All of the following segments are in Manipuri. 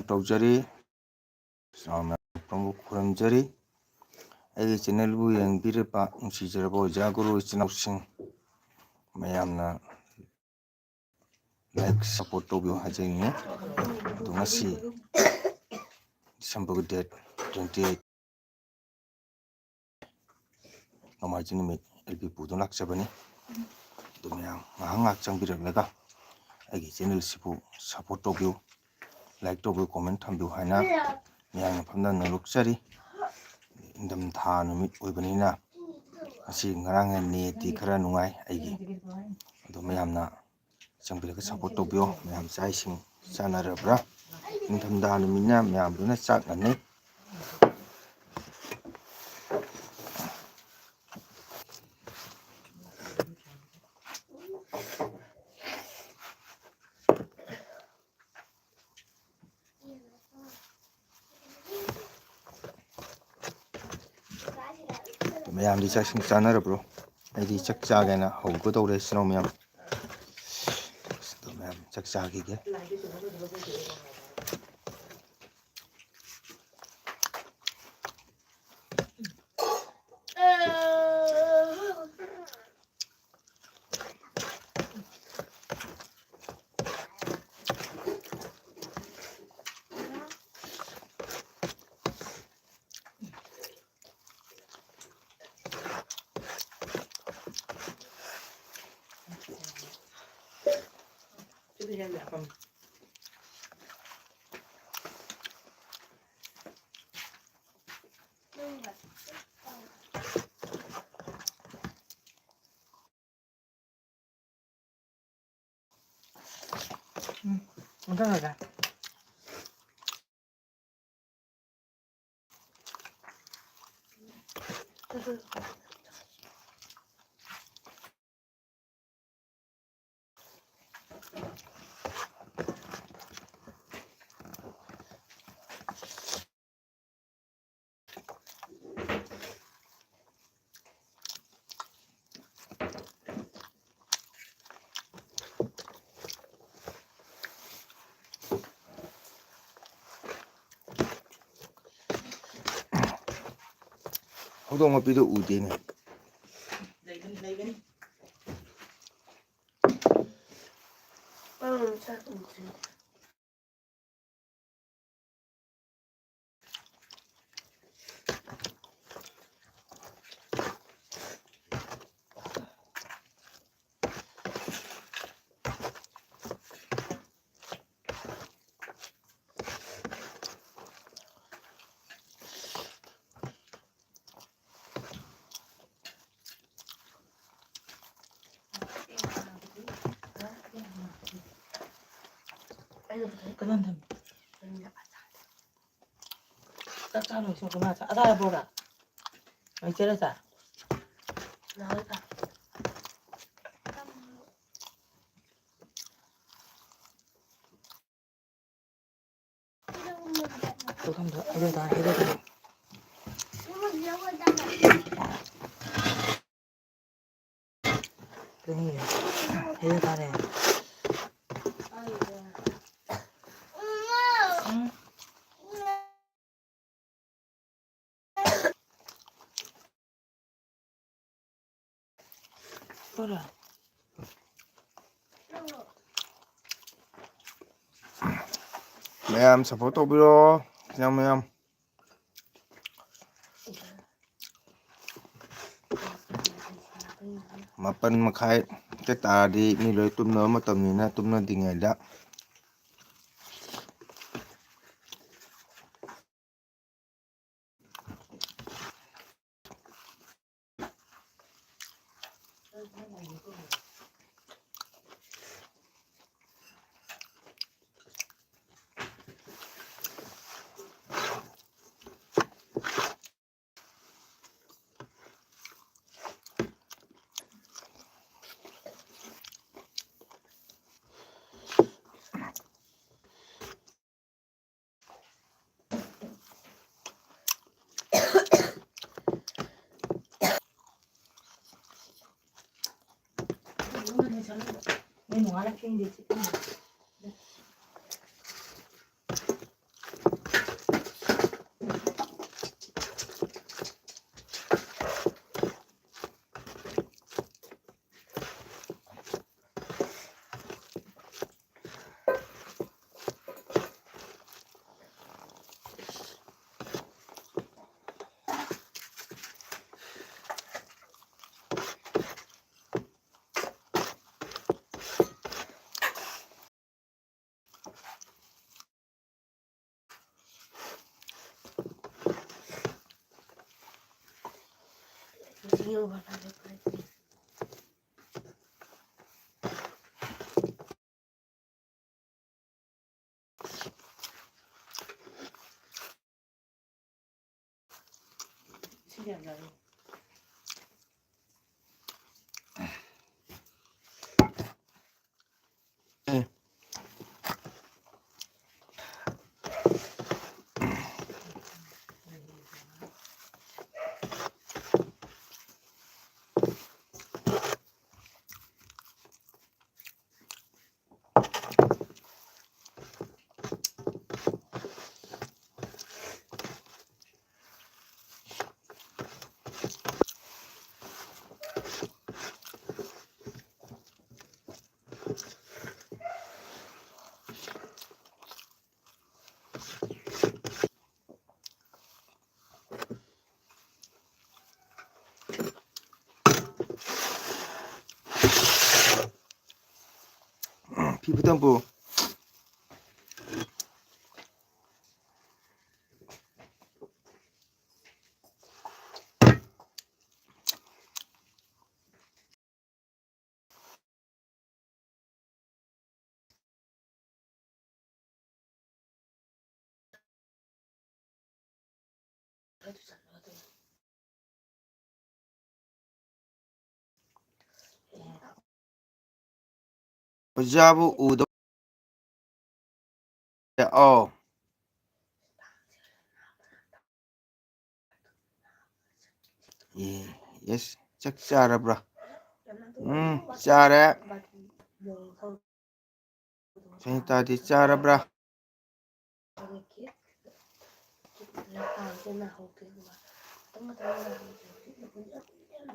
ꯇꯧꯖꯔꯤ ꯆꯥꯎꯅ ꯈꯨꯔꯨꯝꯖꯔꯤ ꯑꯩꯒꯤ ꯆꯦꯅꯦꯜꯕꯨ ꯌꯦꯡꯕꯤꯔꯤꯕ ꯅꯨꯡꯁꯤꯖꯔꯕ ꯑꯣꯖꯥ ꯒꯨꯔꯨ ꯏꯆꯤꯟ ꯏꯅꯥꯎꯁꯤꯡ ꯃꯌꯥꯝꯅ ꯂꯥꯏꯛ ꯁꯞꯄꯣꯔꯠ ꯇꯧꯕꯤꯌꯨ ꯍꯥꯏꯖꯅꯤꯡꯉꯤ ꯑꯗꯣ ꯉꯁꯤ ꯗꯤꯁꯦꯝꯕꯔ ꯗꯦꯠ 28 ꯅꯣꯡꯃꯥꯏꯖꯤꯡ ꯅꯨꯃꯤꯠ LP ꯄꯨꯗꯨꯅ ꯂꯥꯛꯆꯕꯅꯤ ꯑꯗꯨ ꯃꯌꯥꯝ ꯉꯥꯏꯍꯥꯛ ꯆꯪꯕꯤꯔꯛꯂꯒ ꯑꯩꯒꯤ ꯆꯦꯅꯦꯜꯁꯤꯕꯨ ꯁꯞꯄꯣꯔꯠ ꯇꯧꯕꯤꯌꯨ ꯂꯥꯏꯛ ꯇꯧꯕꯤꯌꯨ ꯀꯣꯃꯦꯟ ꯊꯝꯕꯤꯌꯨ ꯍꯥꯏꯅ ꯃꯌꯥꯝꯅ ꯐꯝꯗꯅ ꯅꯣꯛꯆꯔꯤ ꯏꯪꯊꯝꯊꯥ ꯅꯨꯃꯤꯠ ꯑꯣꯏꯕꯅꯤꯅ ꯉꯁꯤ ꯉꯔꯥꯡꯅ ꯅꯦꯠꯇꯤ ꯈꯔ ꯅꯨꯡꯉꯥꯏ ꯑꯩꯒꯤ ꯑꯗꯣ ꯃꯌꯥꯝꯅ ꯆꯪꯕꯤꯔꯒ ꯁꯞꯄꯣꯔꯠ ꯇꯧꯕꯤꯌꯣ ꯃꯌꯥꯝ ꯆꯥꯛ ꯏꯁꯤꯡ ꯆꯥꯅꯔꯕ꯭ꯔꯥ ꯏꯪꯊꯝꯊꯥ ꯅꯨꯃꯤꯠꯅ ꯃꯌꯥꯝ ꯂꯣꯏꯅ ꯆꯥꯛ ꯉꯟꯅꯩ ꯃꯌꯥꯝꯗꯤ ꯆꯥꯛ ꯏꯁꯤꯡ ꯆꯥꯅꯔꯕ꯭ꯔꯣ ꯑꯩꯗꯤ ꯆꯥꯛ ꯆꯥꯒꯦꯅ ꯍꯧꯒꯗꯧꯔꯦ ꯏꯆꯤꯟ ꯏꯅꯥꯎ ꯃꯌꯥꯝ ꯆꯥꯛ ꯆꯥꯈꯤꯒꯦ 어떡하자. ꯍꯧꯗꯣꯡ ꯃꯄꯤꯗꯣ ꯎꯗꯦꯅꯦ 레이건. 잘 우지. 그런데 짝짝이 있었구나. 아다 보라. 이제라자. 나오다. 또 한번 이러다. 그니 이러다래. 응. 그래. ꯃꯌꯥꯝ ꯁꯞꯄꯣꯔꯠ ꯇꯧꯕꯤꯔꯣ ꯃꯌꯥꯝ ꯃꯥꯄꯟ ꯃꯈꯥꯏ ꯇꯥꯔꯗꯤ ꯃꯤ ꯂꯣꯏ ꯇꯨꯝꯅꯕ ꯃꯇꯝꯅꯤꯅ ꯇꯨꯝꯅꯗ꯭ꯔꯤꯉꯩꯗ 내 농아라 핑디 찍힌 신기하다. 예. 피부덤부 그래도 잘 나가더라. 오자부 우도 어 예, 예스 chắc 짜라브라 짜래 생이따디 짜라브라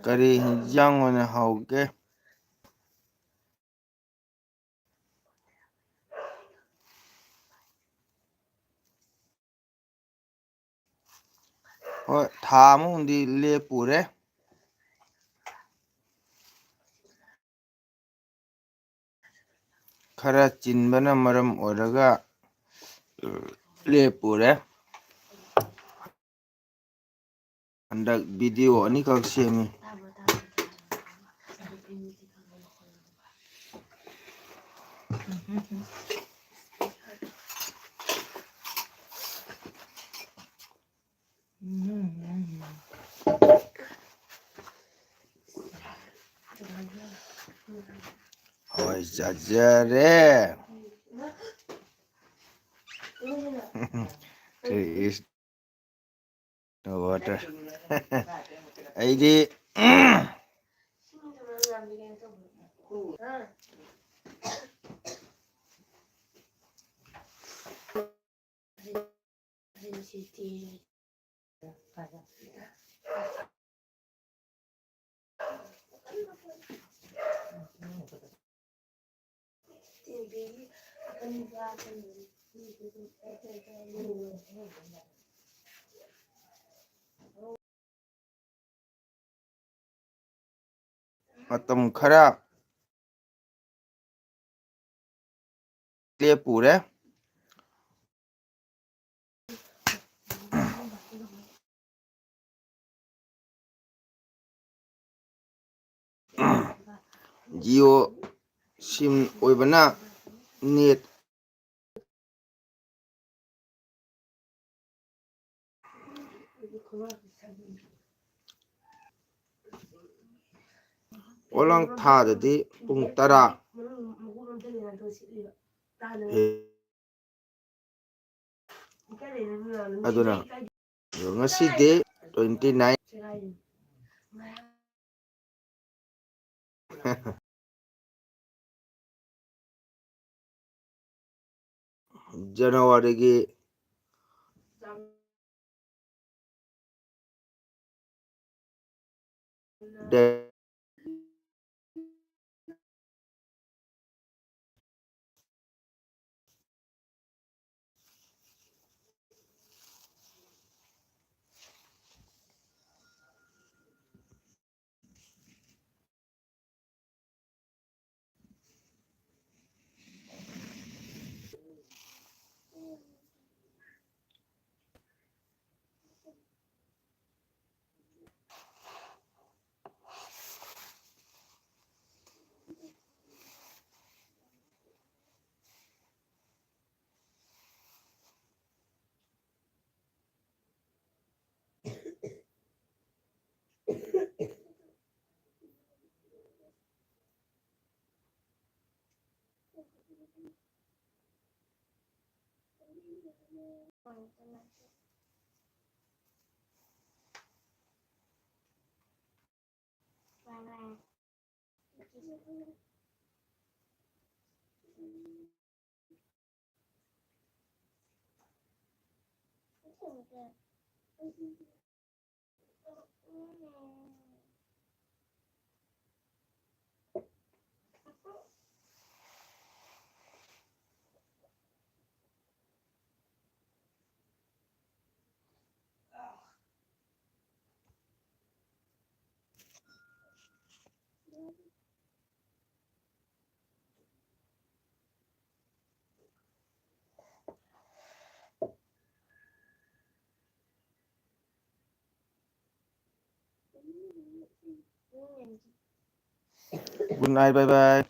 kari hinjang wana hauge ꯍꯣꯏ ꯊꯥ ꯑꯃꯗꯤ ꯂꯦꯞꯄꯨꯔꯦ ꯈꯔ ꯆꯤꯟꯕꯅ ꯃꯔꯝ ꯑꯣꯏꯔꯒ ꯂꯦꯞꯄꯨꯔꯦ ꯍꯟꯗꯛ ꯚꯤꯗꯤꯑꯣ ꯑꯅꯤꯈꯛ ꯁꯦꯝꯃꯤ ꯍꯣꯏ ꯆꯥꯖꯔꯦ is no water ꯑꯩꯗꯤ ꯃꯇꯝ ꯈꯔ ꯂꯦꯞꯄꯨꯔꯦ ꯖꯤꯑꯣ ꯁꯤꯝ ꯑꯣꯏꯕꯅ ꯅꯦꯠ ꯑꯣꯜꯂꯪ ꯊꯥꯗꯗꯤ ꯄꯨꯡ 10 ꯑꯗꯨꯅ ꯉꯁꯤꯗꯤ 29 ꯖꯅꯋꯥꯔꯤꯒꯤ date Good night, bye bye.